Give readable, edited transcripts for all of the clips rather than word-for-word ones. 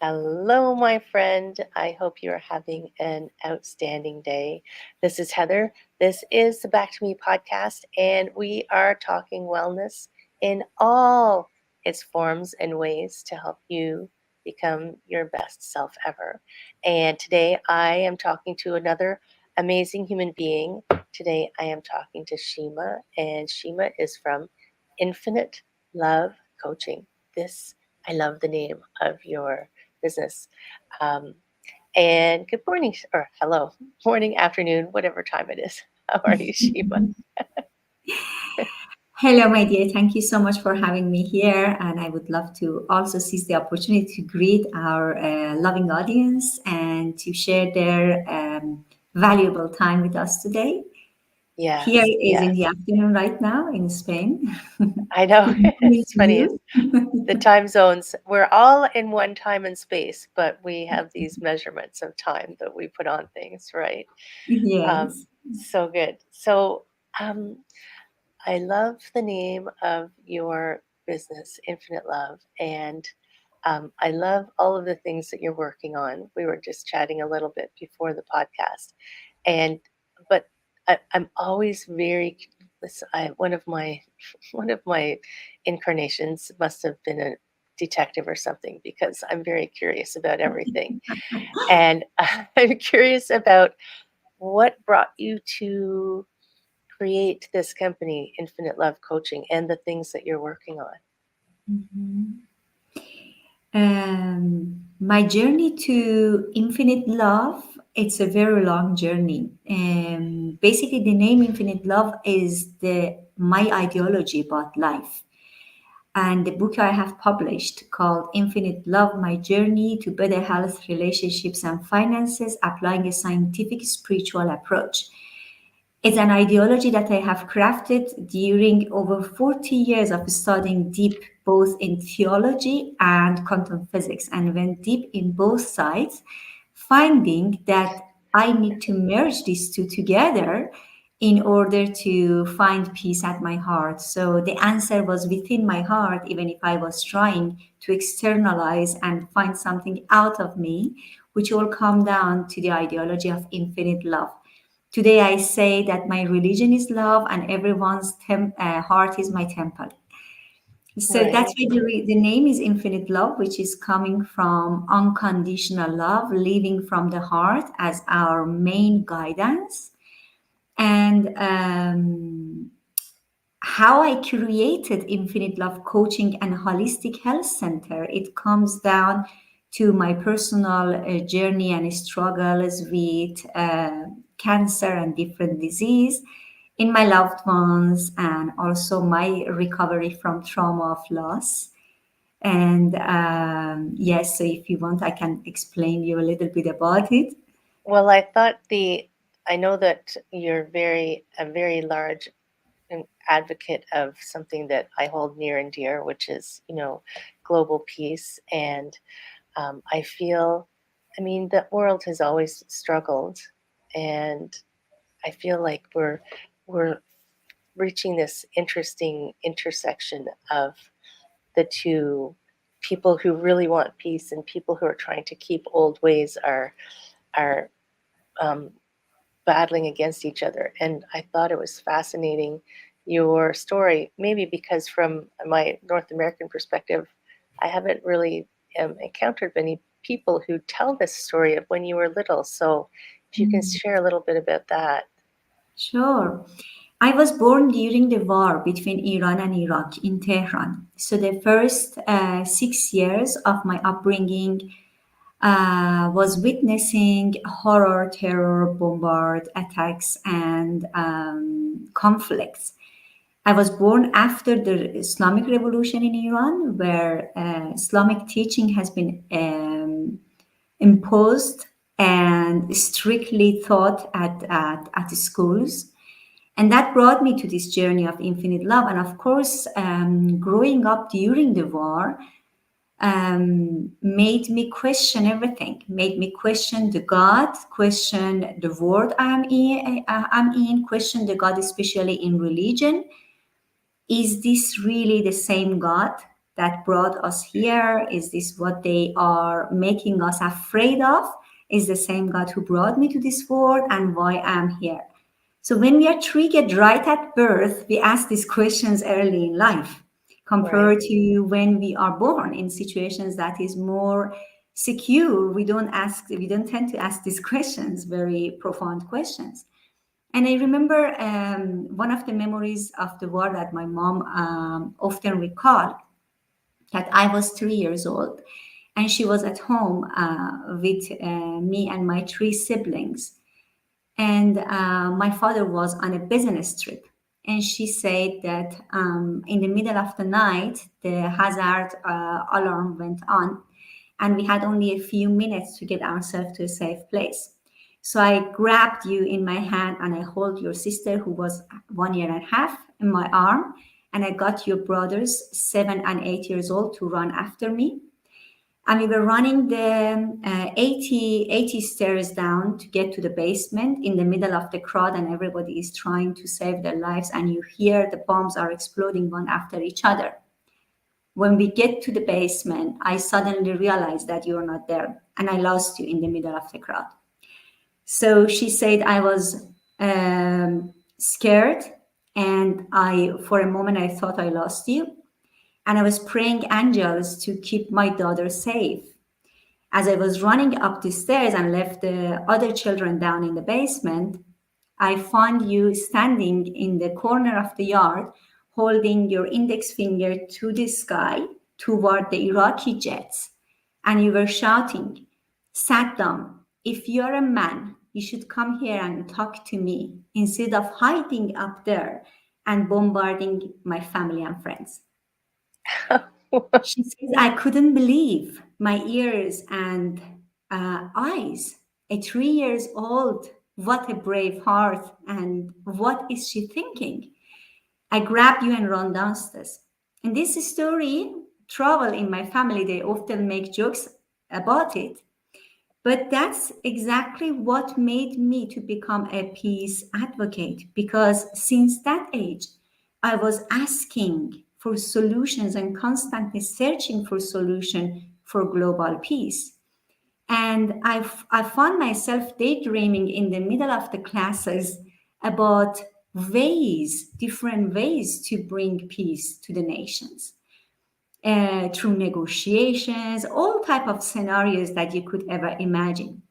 Hello, my friend. I hope you're having an outstanding day. This is Heather. This is the Back to Me podcast, and we are talking wellness in all its forms and ways to help you become your best self ever. And today I am talking to another amazing human being. Today I am talking to Shima, and Shima is from Infinite Love Coaching. I love the name of your business. Um, and good morning, or hello, morning, afternoon, whatever time it is. How are you, Sheba? Hello, my dear. Thank you so much for having me here. And I would love to also seize the opportunity to greet our loving audience and to share their valuable time with us today. Here Yes, it is in yes. the afternoon right now in Spain. I know. Good morning It's to funny. It's you. the time zones. We're all in one time and space, but we have these measurements of time that we put on things, right? Yes. So good. So, um, I love the name of your business, Infinite Love, and I love all of the things that you're working on. We were just chatting a little bit before the podcast, and but I'm always very one of my one of my incarnations must have been a detective or something because I'm very curious about everything, and I'm curious about what brought you to create this company, Infinite Love Coaching, and the things that you're working on. Mhm. My journey to infinite love, it's a very long journey. Basically, the name Infinite Love is the my ideology about life. And the book I have published called Infinite Love, My Journey to Better Health, Relationships, and Finances, applying a scientific spiritual approach. It's an ideology that I have crafted during over 40 years of studying deep both in theology and quantum physics, and went deep in both sides, finding that I need to merge these two together in order to find peace at my heart. So the answer was within my heart, even if I was trying to externalize and find something out of me, which will come down to the ideology of infinite love. Today, I say that my religion is love and everyone's heart is my temple. So that's Right. why the name is Infinite Love, which is coming from unconditional love, living from the heart as our main guidance. And how I created Infinite Love Coaching and Holistic Health Center, it comes down to my personal journey and struggles with cancer and different disease in my loved ones, and also my recovery from trauma of loss. And yes, so if you want, I can explain you a little bit about it. Well, I know that you're a very large advocate of something that I hold near and dear, which is, global peace. And I feel, I mean, the world has always struggled, and I feel like we're reaching this interesting intersection of the two. People who really want peace and people who are trying to keep old ways are um, battling against each other. And I thought it was fascinating your story, maybe because from my North American perspective, I haven't really encountered many people who tell this story of when you were little. So if you can Mm. share a little bit about that. Sure. I was born during the war between Iran and Iraq in Tehran. So the first 6 years of my upbringing was witnessing horror, terror, bombard attacks, and conflicts. I was born after the Islamic Revolution in Iran, where Islamic teaching has been imposed and strictly taught at the schools. And that brought me to this journey of infinite love. And of course, growing up during the war made me question everything, made me question the God, question the world I'm in, question the God, especially in religion. Is this really the same God? that brought us here? Is this what they are making us afraid of? Is the same God who brought me to this world, and why I'm here? So when we are triggered right at birth, we ask these questions early in life Right. compared to when we are born in situations that is more secure. We don't tend to ask these questions, very profound questions. And I remember one of the memories of the war that my mom often recalled, that I was 3 years old and she was at home with me and my three siblings. And my father was on a business trip. And she said that in the middle of the night, the hazard alarm went on, and we had only a few minutes to get ourselves to a safe place. So I grabbed you in my hand and I hold your sister, who was 1 year and a half, in my arm. And I got your brothers, 7 and 8 years old, to run after me, and we were running the 80 stairs down to get to the basement in the middle of the crowd, and everybody is trying to save their lives, and you hear the bombs are exploding one after each other. When we get to the basement, I suddenly realized that you're not there, and I lost you in the middle of the crowd. So she said I was scared, and for a moment, I thought I lost you, and I was praying angels to keep my daughter safe. As I was running up the stairs and left the other children down in the basement, I found you standing in the corner of the yard, holding your index finger to the sky toward the Iraqi jets. And you were shouting, Saddam, if you're a man, you should come here and talk to me instead of hiding up there and bombarding my family and friends. She says, I couldn't believe my ears and eyes. A 3 years old, what a brave heart. And what is she thinking? I grabbed you and ran downstairs. And this story travel in my family. They often make jokes about it. But that's exactly what made me to become a peace advocate, because since that age, I was asking for solutions and constantly searching for solution for global peace. And I found myself daydreaming in the middle of the classes about different ways to bring peace to the nations through negotiations, all type of scenarios that you could ever imagine.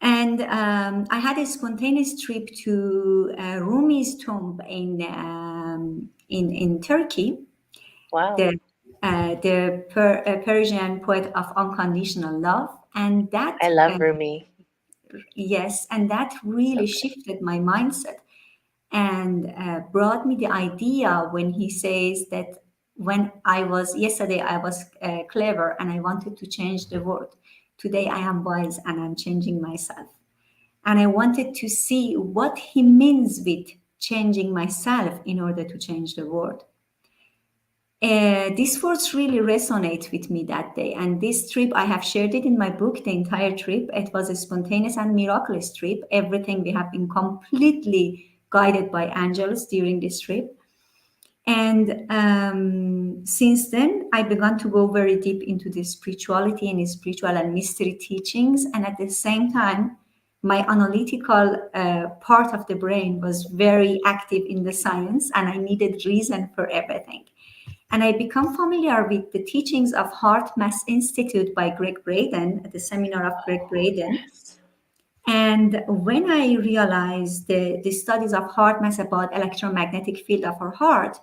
And I had a spontaneous trip to Rumi's tomb in Turkey, Wow. the Persian poet of unconditional love, and I love Rumi. yes, and that really So good. shifted my mindset and brought me the idea when he says that when I was yesterday, I was clever and I wanted to change the world. Today, I am wise and I'm changing myself. And I wanted to see what he means with changing myself in order to change the world. These words really resonate with me that day. And this trip, I have shared it in my book, the entire trip. It was a spontaneous and miraculous trip. Everything, we have been completely guided by angels during this trip. And since then, I began to go very deep into the spirituality and spiritual and mystery teachings. And at the same time, my analytical part of the brain was very active in the science, and I needed reason for everything. And I become familiar with the teachings of Heart Mass Institute by Greg Braden at the seminar of Greg Braden. Yes. And when I realized the studies of heart mass about electromagnetic field of our heart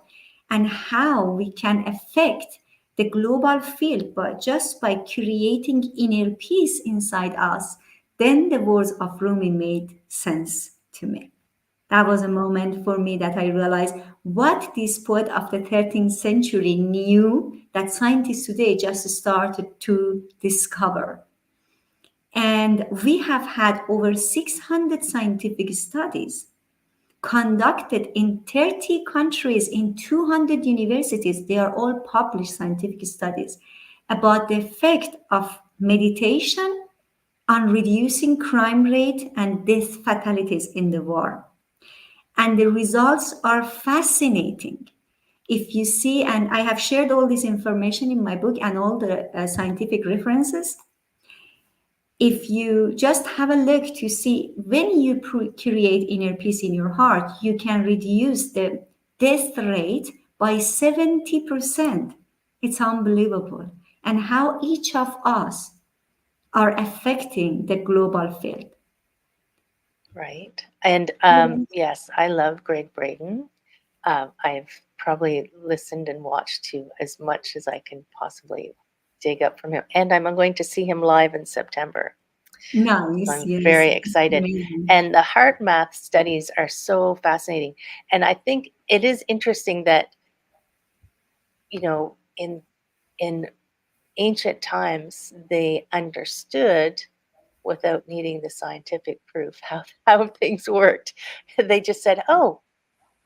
and how we can affect the global field but just by creating inner peace inside us, then the words of Rumi made sense to me. That was a moment for me that I realized what this poet of the 13th century knew that scientists today just started to discover. And we have had over 600 scientific studies conducted in 30 countries in 200 universities. They are all published scientific studies about the effect of meditation on reducing crime rate and death fatalities in the war. And the results are fascinating. If you see, and I have shared all this information in my book and all the scientific references, if you just have a look to see when you create inner peace in your heart, you can reduce the death rate by 70%. It's unbelievable. And how each of us are affecting the global field. Right. And yes, I love Greg Braden. I've probably listened and watched to as much as I can possibly dig up from him. And I'm going to see him live in September. So Nice, I'm yes. very excited. Amazing. And the heart math studies are so fascinating. And I think it is interesting that, in ancient times, they understood without needing the scientific proof how things worked. They just said, oh,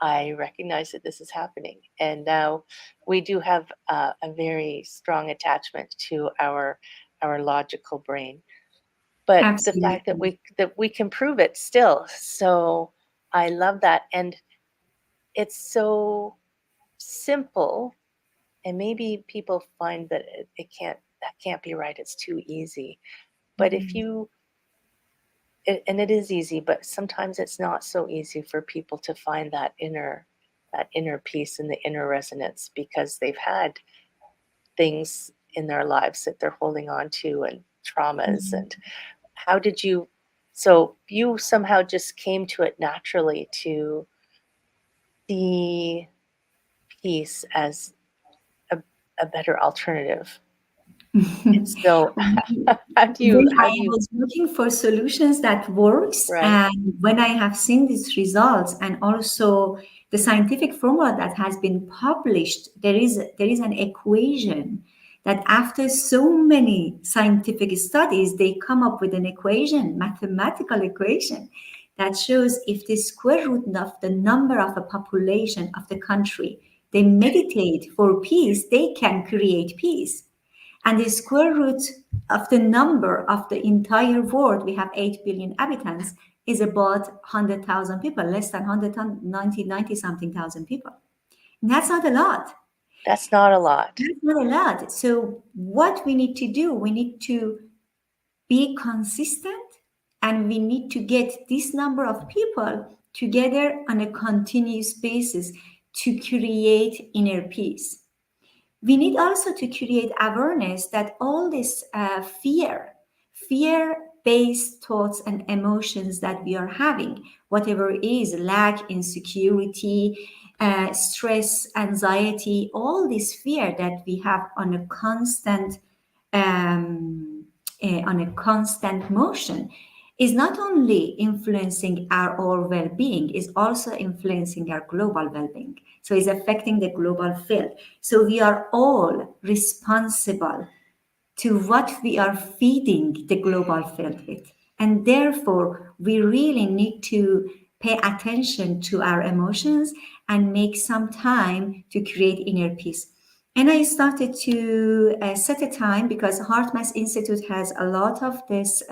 I recognize that this is happening. And now we do have a very strong attachment to our logical brain. But the fact that Absolutely. we can prove it still. So I love that. And it's so simple. And maybe people find that that can't be right. It's too easy. But if Mhm. you and it is easy, but sometimes it's not so easy for people to find that inner peace and the inner resonance because they've had things in their lives that they're holding on to and traumas. Mhm. And how did you so you somehow just came to it naturally to see peace as a, a better alternative. And so When how I do you was looking for solutions that works, right? and when I have seen these results, and also the scientific formula that has been published, there is an equation that after so many scientific studies, they come up with an equation, mathematical equation, that shows if the square root of the number of a population of the country, they meditate for peace, they can create peace. And the square root of the number of the entire world, we have 8 billion inhabitants, is about 100,000 people, less than 90 something thousand people. And that's not a lot. That's not a lot. That's not a lot. So, what we need to do, we need to be consistent, and we need to get this number of people together on a continuous basis to create inner peace. We need also to create awareness that all this fear based thoughts and emotions that we are having, whatever it is, lack, insecurity, stress, anxiety, all this fear that we have um, on a constant motion, is not only influencing our well-being, is also influencing our global well-being. So it's affecting the global field. So we are all responsible to what we are feeding the global field with. And therefore, we really need to pay attention to our emotions and make some time to create inner peace. And I started to set a time because HeartMath Institute has a lot of this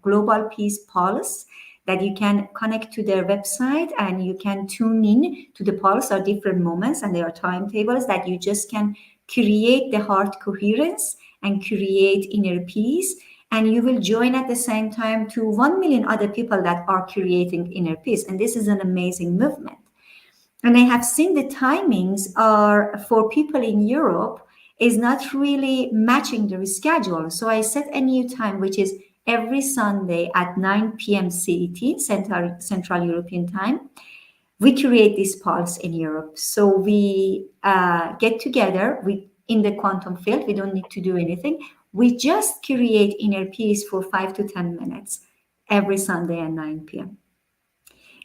global peace pulse that you can connect to their website and you can tune in to the pulse or different moments, and there are timetables that you just can create the heart coherence and create inner peace, and you will join at the same time to 1 million other people that are creating inner peace, and this is an amazing movement. And I have seen the timings are for people in Europe is not really matching their schedule. So I set a new time, which is every Sunday at 9 p.m. CET, Central European Time. We create this pulse in Europe. So we get together in the quantum field. We don't need to do anything. We just create inner peace for 5 to 10 minutes every Sunday at 9 p.m.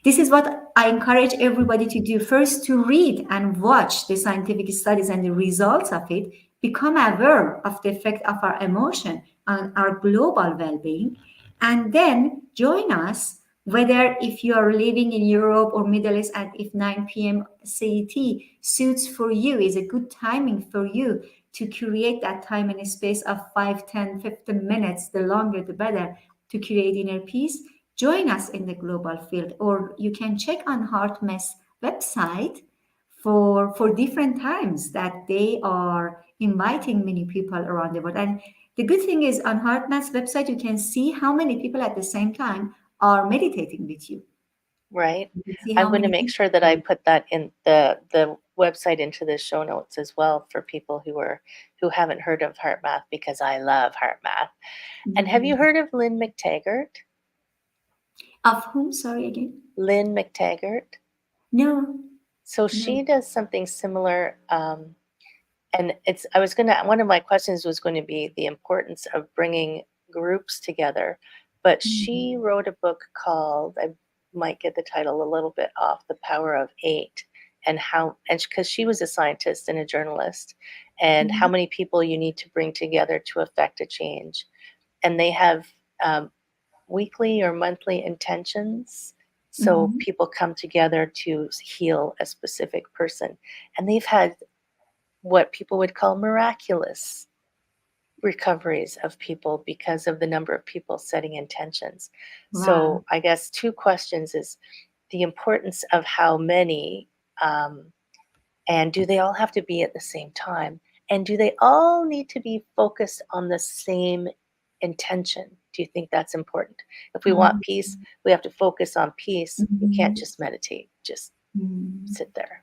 This is what I encourage everybody to do. First, to read and watch the scientific studies and the results of it, become aware of the effect of our emotion on our global well being, and then join us. Whether if you are living in Europe or Middle East, and if 9 p.m. CET suits for you, is a good timing for you to create that time and space of 5, 10, 15 minutes, the longer the better, to create inner peace. Join us in the global field, or you can check on HeartMath's website for different times that they are inviting many people around the world. And the good thing is on HeartMath's website, you can see how many people at the same time are meditating with you. Right. You can see I'm how going to many make people sure that I are. put that in the website into the show notes as well for people who haven't heard of Heart Math, because I love Heart Math. And have you Mhm. heard of Lynn McTaggart? Of whom? Sorry again. Lynn McTaggart. No, So no. she does something similar. And it's I was gonna one of my questions was going to be the importance of bringing groups together, but she Mhm. wrote a book called, I might get the title a little bit off, The Power of Eight, and how, and because she was a scientist and a journalist, and how Mhm. many people you need to bring together to affect a change. And they have um, weekly or monthly intentions, so Mhm. people come together to heal a specific person, and they've had what people would call miraculous recoveries of people because of the number of people setting intentions. Wow. So, I guess two questions is the importance of how many, um, and do they all have to be at the same time? And do they all need to be focused on the same intention? Do you think that's important? If we want Mhm. peace, we have to focus on peace. You can't Mhm. just meditate, just Mhm. sit there.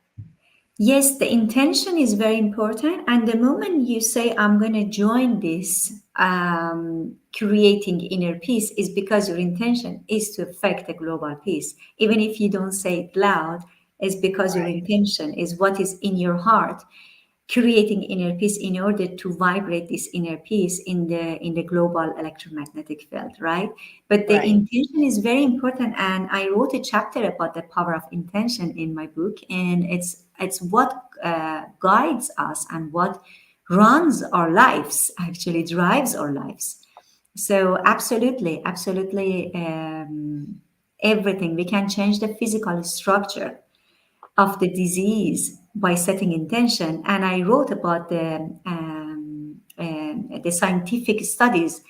Yes, the intention is very important. And the moment you say, I'm going to join this creating inner peace, is because your intention is to affect the global peace. Even if you don't say it loud, it's because your Right, intention is what is in your heart, creating inner peace in order to vibrate this inner peace in the global electromagnetic field, right? But the right, intention is very important, and I wrote a chapter about the power of intention in my book, and it's what guides us and what runs our lives, actually drives our lives. So absolutely, absolutely, everything we can change the physical structure of the disease by setting intention. And I wrote about the scientific studies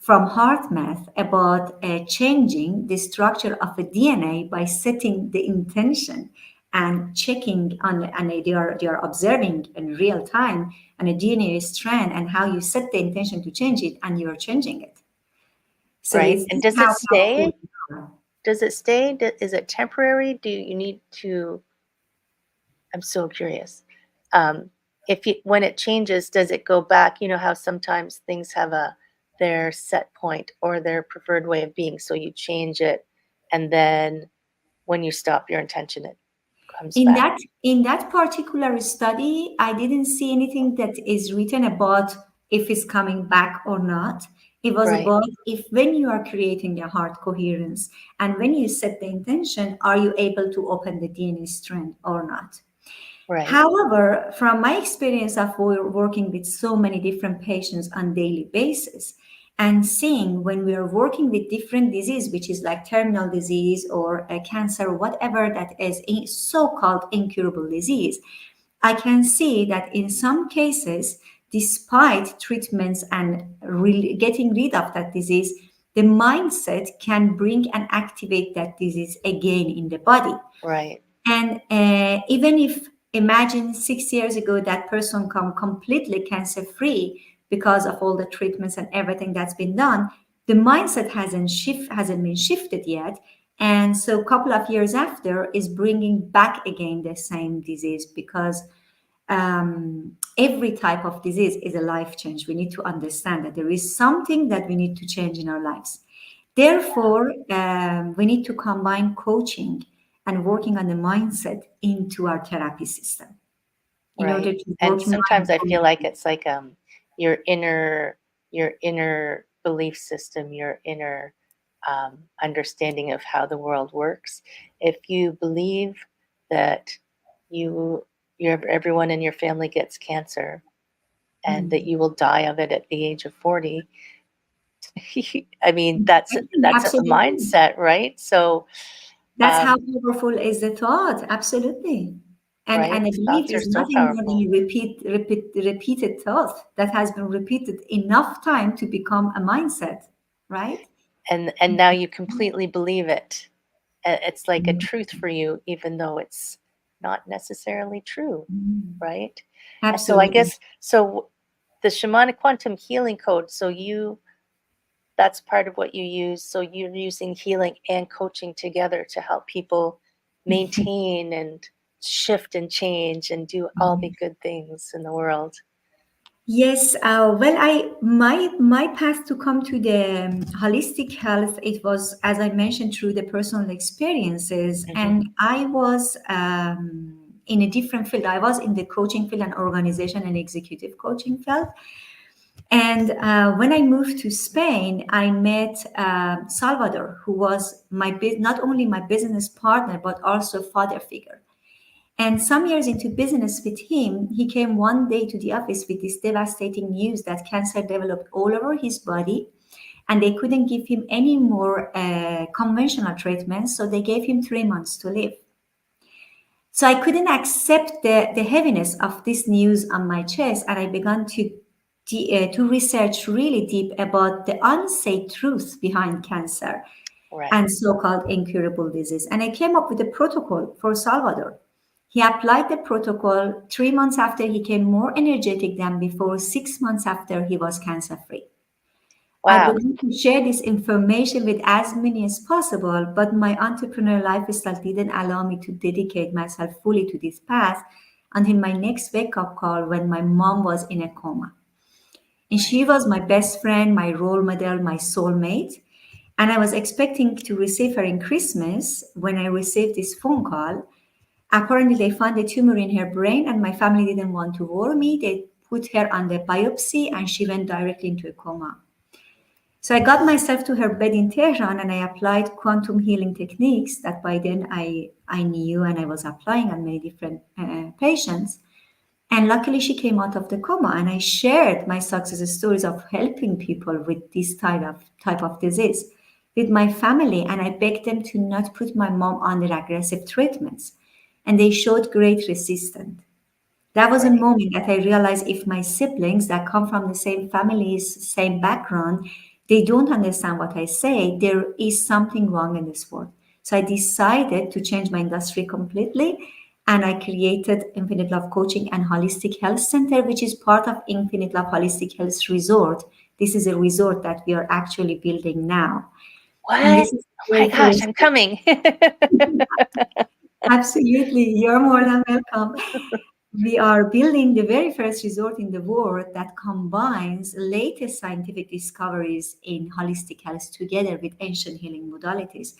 from HeartMath about changing the structure of the DNA by setting the intention and checking on, and they are observing in real time on a DNA strand and how you set the intention to change it, and you're changing it. So right. it's And this does it how powerful stay? we are. Does it stay? Is it temporary? Do you need to? I'm so curious. If you, when it changes, does it go back? You know how sometimes things have a their set point or their preferred way of being, so you change it, and then when you stop your intention, it comes In back. that particular study, I didn't see anything that is written about if it's coming back or not. It was Right, about if when you are creating a heart coherence and when you set the intention, are you able to open the DNA strand or not? right, However, from my experience of working with so many different patients on daily basis and seeing when we are working with different disease, which is like terminal disease or a cancer, whatever that is a so-called incurable disease, I can see that in some cases, despite treatments and getting rid of that disease, the mindset can bring and activate that disease again in the body. right, And even if imagine 6 years ago that person come completely cancer free because of all the treatments and everything that's been done, the mindset hasn't been shifted yet. And so a couple of years after is bringing back again the same disease because every type of disease is a life change. We need to understand that there is something that we need to change in our lives. Therefore, we need to combine coaching and working on the mindset into our therapy system in order right. to And work sometimes I feel like mindfully. it's like your inner belief system, your inner understanding of how the world works. If you believe that you everyone in your family gets cancer and that Mm. you will die of it at the age of 40, I mean that's a Absolutely. mindset, right? So That's how powerful is the thought. Absolutely. And right, a belief thoughts are is so nothing more than powerful. a repeated thought that has been repeated enough time to become a mindset, right? And now you completely believe it. It's like a Mhm. truth for you, even though it's not necessarily true, Mm. right? And so I Absolutely. guess so the shamanic quantum healing code, so you that's part of what you use. So you're using healing and coaching together to help people maintain and shift and change and do all the good things in the world. Yes, well, my path to come to the holistic health, it was, as I mentioned, through the personal experiences, Hmm. and I was in a different field. I was in the coaching field and organization and executive coaching field. And when I moved to Spain, I met Salvador, who was not only my business partner but also father figure. And some years into business with him, he came one day to the office with this devastating news that cancer developed all over his body, and they couldn't give him any more conventional treatments, so they gave him 3 months to live. So I couldn't accept the heaviness of this news on my chest, and I began to research really deep about the unsaid truth behind cancer Right. and so-called incurable disease. And I came up with a protocol for Salvador. He applied the protocol. 3 months after, he came more energetic than before. 6 months after, he was cancer-free. I Wow. began to share this information with as many as possible, but my entrepreneurial lifestyle didn't allow me to dedicate myself fully to this path until my next wake-up call when my mom was in a coma. And Right. she was my best friend, my role model, my soulmate. And I was expecting to receive her in Christmas when I received this phone call. Apparently, they found a tumor in her brain, and my family didn't want to worry me. They put her on the biopsy, and she went directly into a coma. So I got myself to her bed in Tehran, and I applied quantum healing techniques that by then I knew and I was applying on many different patients. And luckily, she came out of the coma, and I shared my success stories of helping people with this type of disease with my family, and I begged them to not put my mom under aggressive treatments, and they showed great resistance. That was a Right. moment that I realized if my siblings that come from the same families, same background, they don't understand what I say, there is something wrong in this world. So I decided to change my industry completely, and I created Infinite Love Coaching and Holistic Health Center, which is part of Infinite Love Holistic Health Resort. This is a resort that we are actually building now. And What? this is Oh the my very gosh, first. I'm coming. Absolutely, you're more than welcome. We are building the very first resort in the world that combines latest scientific discoveries in holistic health together with ancient healing modalities.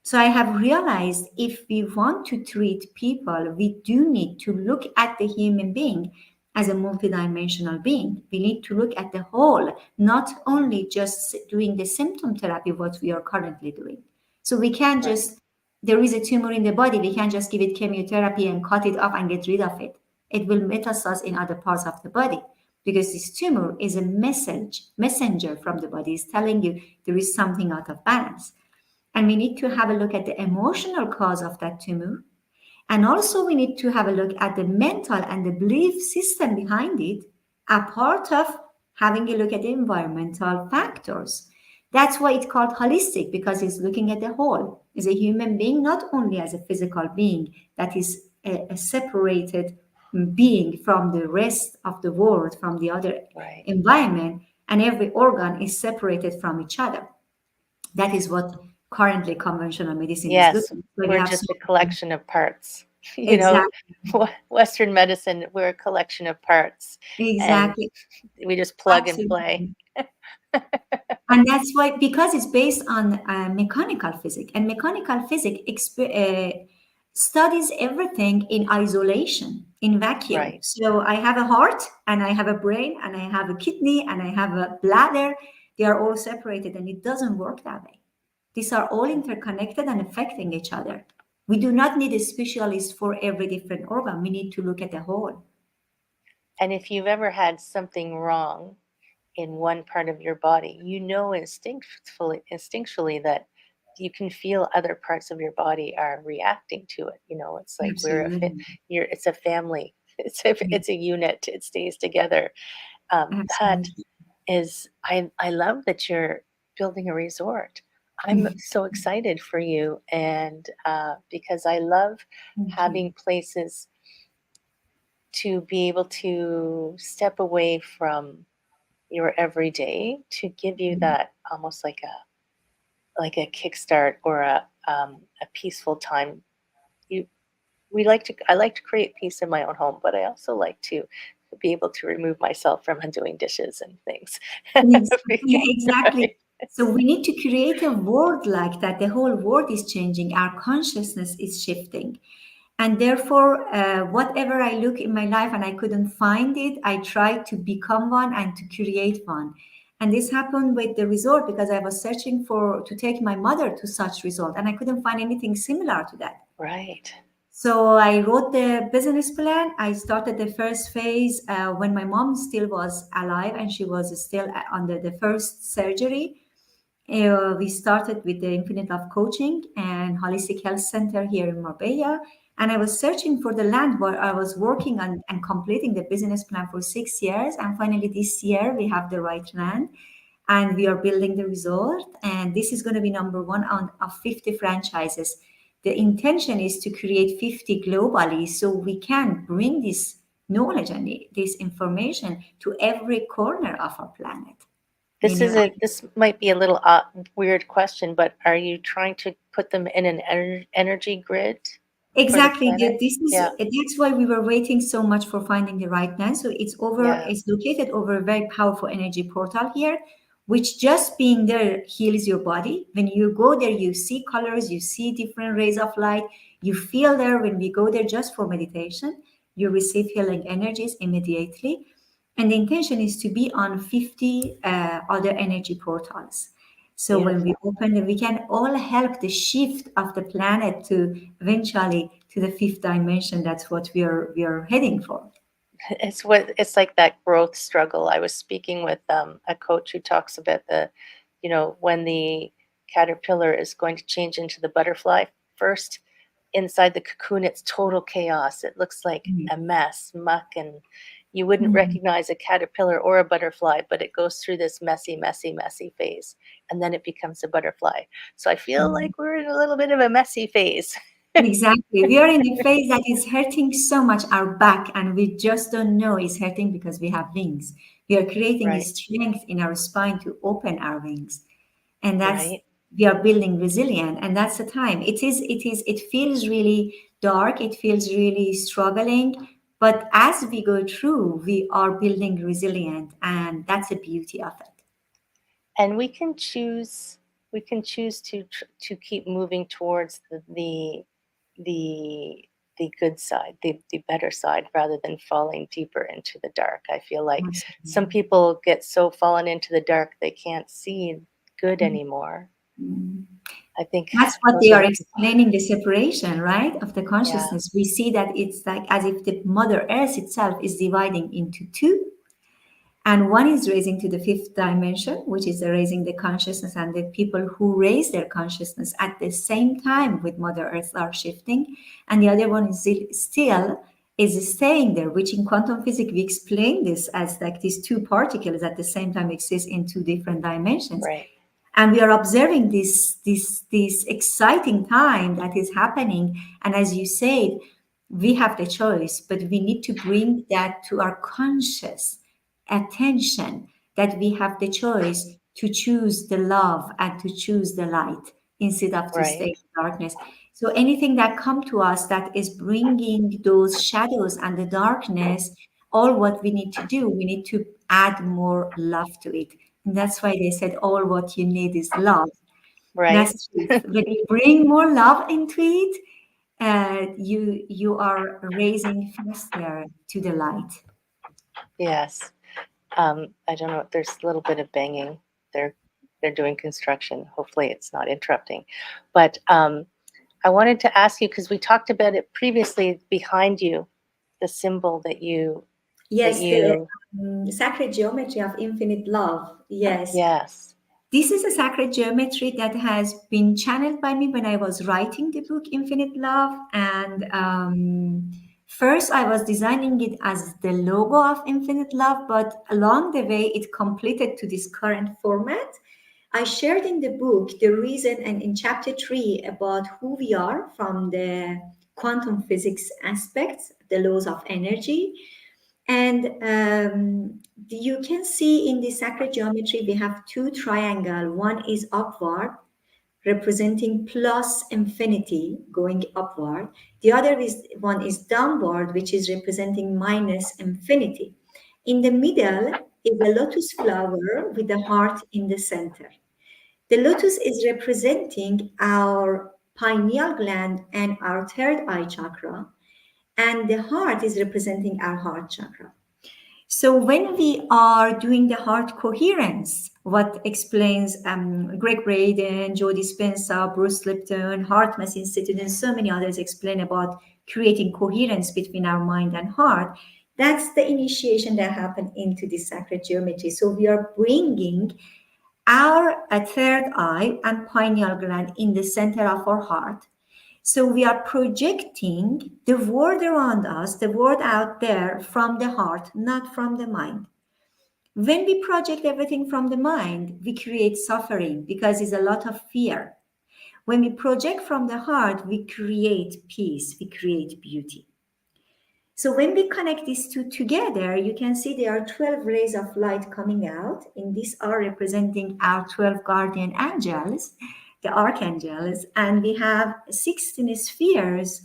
So I have realized if we want to treat people, we do need to look at the human being as a multidimensional being. We need to look at the whole, not only just doing the symptom therapy, what we are currently doing. So we can't Right. just, there is a tumor in the body, we can't just give it chemotherapy and cut it off and get rid of it. It will metastasize in other parts of the body because this tumor is a messenger from the body. It's telling you there is something out of balance. And we need to have a look at the emotional cause of that tumor. And also, we need to have a look at the mental and the belief system behind it, a part of having a look at the environmental factors. That's why it's called holistic, because it's looking at the whole. As a human being, not only as a physical being that is a separated being from the rest of the world, from the other Right. environment, and every organ is separated from each other. That is what currently conventional medicine is Yes, looking. So we we're have just so a collection of parts. You know, exactly, Western medicine, we're a collection of parts, and exactly, we just plug and play. absolutely. And that's why, because it's based on mechanical physics, and mechanical physics studies everything in isolation, in vacuum. Right. So I have a heart, and I have a brain, and I have a kidney, and I have a bladder. They are all separated, and it doesn't work that way. These are all interconnected and affecting each other. We do not need a specialist for every different organ. We need to look at the whole. And if you've ever had something wrong in one part of your body, you know instinctually that you can feel other parts of your body are reacting to it. You know, it's like Absolutely. it's a family. It's a unit. It stays together. That Absolutely. is, I love that you're building a resort. I'm so excited for you, and because I love Thank you. having places to be able to step away from your everyday to give you that almost like a kickstart or a peaceful time. You we like to I like to create peace in my own home, but I also like to be able to remove myself from doing dishes and things. Exactly, exactly. Right. So we need to create a world like that. The whole world is changing. Our consciousness is shifting. And therefore, whatever I look in my life and I couldn't find it, I try to become one and to create one. And this happened with the resort because I was searching for to take my mother to such resort and I couldn't find anything similar to that. Right. So I wrote the business plan. I started the first phase when my mom still was alive and she was still under the first surgery. We started with the Infinite Love Coaching and Holistic Health Center here in Marbella. And I was searching for the land where I was working on and completing the business plan for 6 years. And finally, this year, we have the right land and we are building the resort. And this is going to be number one on of 50 franchises. The intention is to create 50 globally so we can bring this knowledge and this information to every corner of our planet. You know, This might be a little weird question, but are you trying to put them in an energy grid for the exactly. planet? This is Yeah. that's why we were waiting so much for finding the right land. So Yeah. it's located over a very powerful energy portal here, which just being there heals your body. When you go there, you see colors, you see different rays of light, you feel there when we go there just for meditation, you receive healing energies immediately. And the intention is to be on 50 other energy portals. So when we Beautiful. open it, we can all help the shift of the planet to eventually to the fifth dimension. That's what we are heading for. It's like that growth struggle. I was speaking with a coach who talks about when the caterpillar is going to change into the butterfly. First, inside the cocoon, it's total chaos. It looks like Mm. a mess, muck, and you wouldn't Mm. recognize a caterpillar or a butterfly, but it goes through this messy, messy, messy phase, and then it becomes a butterfly. So I feel Mm. like we're in a little bit of a messy phase. Exactly. We are in a phase that is hurting so much our back, and we just don't know it's hurting because we have wings. We are creating a Right, strength in our spine to open our wings. And that's right. we are building resilient, and that's the time. It feels really dark, it feels really struggling, but as we go through, we are building resilient, and that's the beauty of it. And we can choose to keep moving towards the the good side, the better side, rather than falling deeper into the dark. I feel like some Absolutely. people get so fallen into the dark they can't see good anymore. Mm. I think That's what those they are are the people. explaining, the separation, right, of the Yeah, consciousness. We see that it's like as if the Mother Earth itself is dividing into two, and one is raising to the fifth dimension, which is raising the consciousness, and the people who raise their consciousness at the same time with Mother Earth are shifting, and the other one is still is staying there, which in quantum physics we explain this as like these two particles at the same time exist in two different dimensions, right, and we are observing this exciting time that is happening. And as you said, we have the choice, but we need to bring that to our conscious attention, that we have the choice to choose the love and to choose the light instead of to stay right, in darkness. So anything that come to us that is bringing those shadows and the darkness, all what we need to do, we need to add more love to it. And that's why they said all what you need is love. right. That's truth. When you bring more love into it, you are raising faster to the light. Yes. I don't know. There's a little bit of banging. They're they're doing construction. Hopefully, it's not interrupting. But I wanted to ask you because we talked about it previously. Behind you, the symbol that Yes, the you sacred geometry of infinite love. Yes. yes, This is a sacred geometry that has been channeled by me when I was writing the book Infinite Love. And first, I was designing it as the logo of Infinite Love, but along the way, it completed to this current format. I shared in the book the reason, and in chapter 3, about who we are from the quantum physics aspects, the laws of energy. And you can see in the sacred geometry, we have two triangle. One is upward, representing plus infinity, going upward. The other is one is downward, which is representing minus infinity. In the middle is a lotus flower with a heart in the center. The lotus is representing our pineal gland and our third eye chakra, and the heart is representing our heart chakra. So when we are doing the heart coherence, what explains Greg Braden, Joe Dispenza, Bruce Lipton, Heart Math Institute, and so many others explain about creating coherence between our mind and heart, that's the initiation that happened into the sacred geometry. So we are bringing our third eye and pineal gland in the center of our heart. So we are projecting the world around us, the world out there, from the heart, not from the mind. When we project everything from the mind, we create suffering because it's a lot of fear. When we project from the heart, we create peace, we create beauty. So when we connect these two together, you can see there are 12 rays of light coming out, and these are representing our 12 guardian angels, the archangels, and we have 16 spheres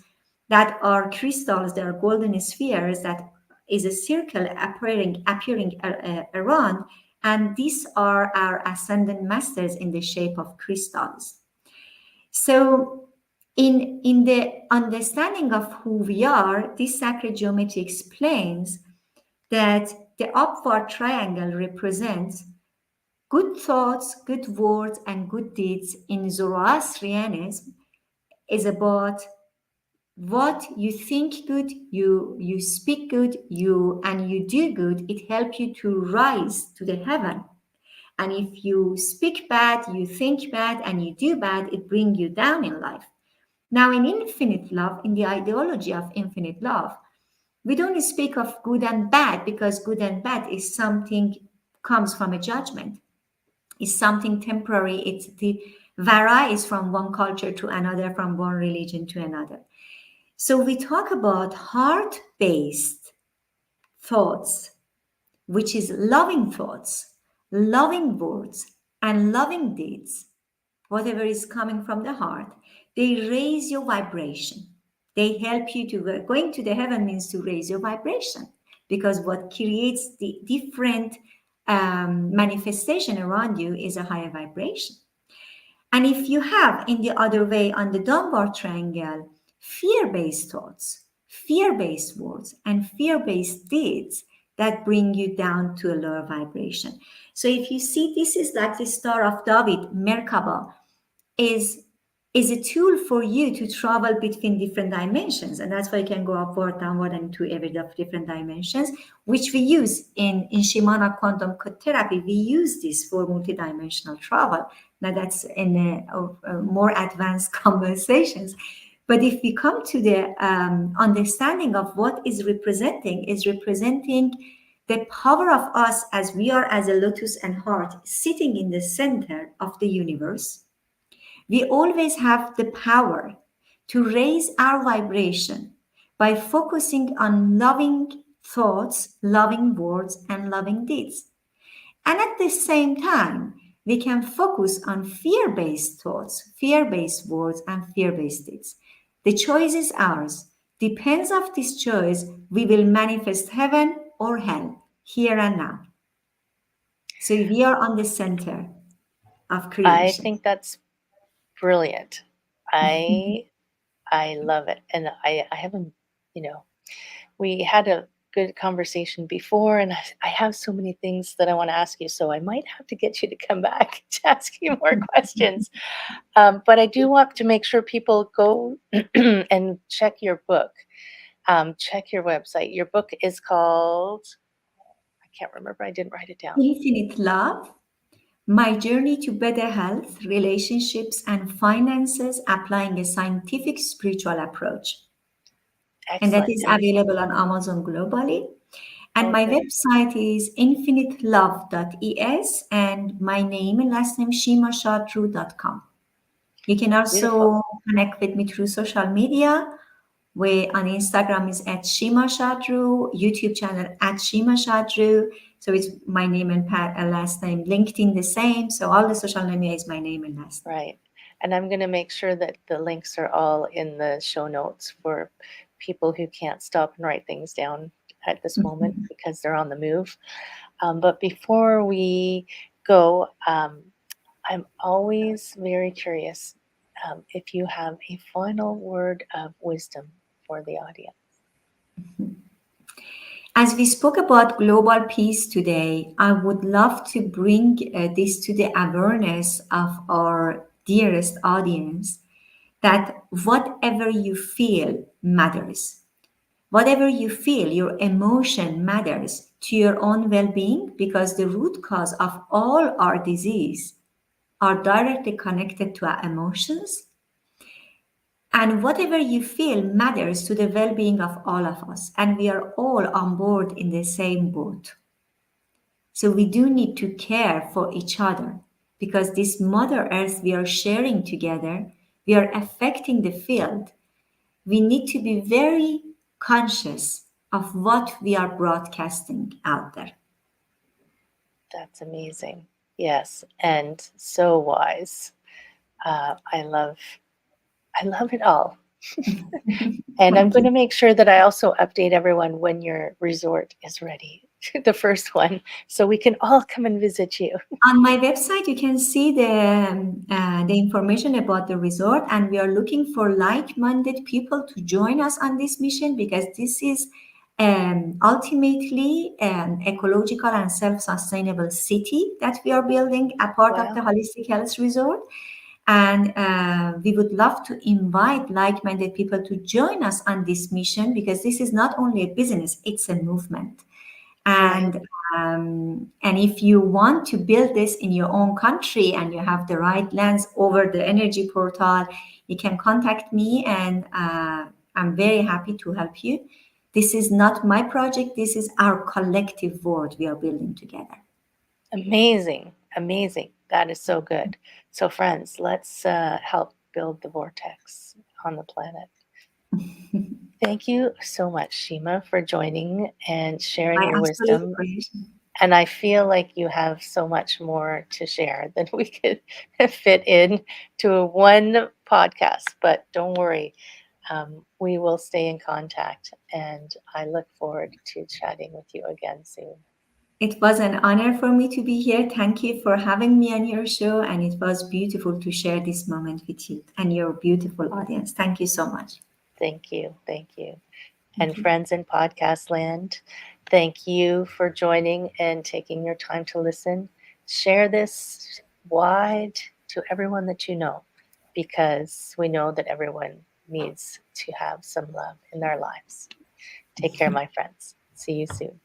that are crystals, they are golden spheres that is a circle appearing around, and these are our ascendant masters in the shape of crystals. So, in the understanding of who we are, this sacred geometry explains that the upward triangle represents good thoughts, good words, and good deeds. In Zoroastrianism, is about what you think good, you speak good, you do good. It helps you to rise to the heaven. And if you speak bad, you think bad, and you do bad, it brings you down in life. Now, in infinite love, in the ideology of infinite love, we don't speak of good and bad, because good and bad is something comes from a judgment. It's something temporary. It varies from one culture to another, from one religion to another. So we talk about heart-based thoughts, which is loving thoughts, loving words, and loving deeds, whatever is coming from the heart, they raise your vibration. They help you to going to the heaven means to raise your vibration, because what creates the different manifestation around you is a higher vibration. And if you have in the other way on the downward triangle, fear-based thoughts, fear-based words, and fear-based deeds that bring you down to a lower vibration. So if you see, this is like the Star of David, Merkaba, is is a tool for you to travel between different dimensions, and that's why you can go upward, downward, and to every different dimensions, which we use in Shimana quantum therapy. We use this for multidimensional travel. Now that's in more advanced conversations. But if we come to the understanding of what is representing the power of us, as we are as a lotus and heart sitting in the center of the universe. We always have the power to raise our vibration by focusing on loving thoughts, loving words, and loving deeds. And at the same time, we can focus on fear-based thoughts, fear-based words, and fear-based deeds. The choice is ours. Depends of this choice, we will manifest heaven or hell, here and now. So we are on the center of I creation. think that's brilliant. I I love it, and I haven't, you know, we had a good conversation before, and I have so many things that I want to ask you, so I might have to get you to come back to ask you more questions. But I do want to make sure people go and check your book. Check your website. Your book is called, I can't remember, I didn't write it down. Infinite Love, My Journey to Better Health, Relationships, and Finances, Applying a Scientific Spiritual Approach. And that Excellent. is And available on Amazon globally. And Oh, my good. website is infinitelove.es and my name and last name shimashadrouh.com. You can Beautiful. also connect with me through social media. Where on Instagram is at Shima Shad Rouh, YouTube channel at Shima Shad Rouh. So it's my name and last name. LinkedIn the same. So all the social media is my name and last name. Right. And I'm going to make sure that the links are all in the show notes for people who can't stop and write things down at this moment because they're on the move. But before we go, I'm always very curious if you have a final word of wisdom for the audience. As we spoke about global peace today, I would love to bring this to the awareness of our dearest audience that whatever you feel matters. Whatever you feel, your emotion matters to your own well being because the root cause of all our disease are directly connected to our emotions. And whatever you feel matters to the well being of all of us. And we are all on board in the same boat. So we do need to care for each other because this Mother Earth we are sharing together, we are affecting the field. We need to be very conscious of what we are broadcasting out there. That's amazing. Yes, and so wise. I love it all. And I'm Thank going you. to make sure that I also update everyone when your resort is ready, the first one, so we can all come and visit you. On my website, you can see the information about the resort, and we are looking for like-minded people to join us on this mission because this is ultimately an ecological and self-sustainable city that we are building, a part of the Wow. holistic health resort. And we would love to invite like-minded people to join us on this mission because this is not only a business; it's a movement. Right. And if you want to build this in your own country and you have the right lands over the energy portal, you can contact me, and I'm very happy to help you. This is not my project. This is our collective world we are building together. Amazing. Amazing. That is so good. So, friends, let's help build the vortex on the planet. Thank you so much, Shima, for joining and sharing My your absolute wisdom. pleasure. And I feel like you have so much more to share than we could fit in to one podcast. But don't worry, we will stay in contact. And I look forward to chatting with you again soon. It was an honor for me to be here. Thank you for having me on your show, and it was beautiful to share this moment with you and your beautiful audience. Thank you so much. Thank you. Thank you. Thank And you. friends in podcast land, thank you for joining and taking your time to listen. Share this wide to everyone that you know because we know that everyone needs to have some love in their lives. Take care, my friends. See you soon.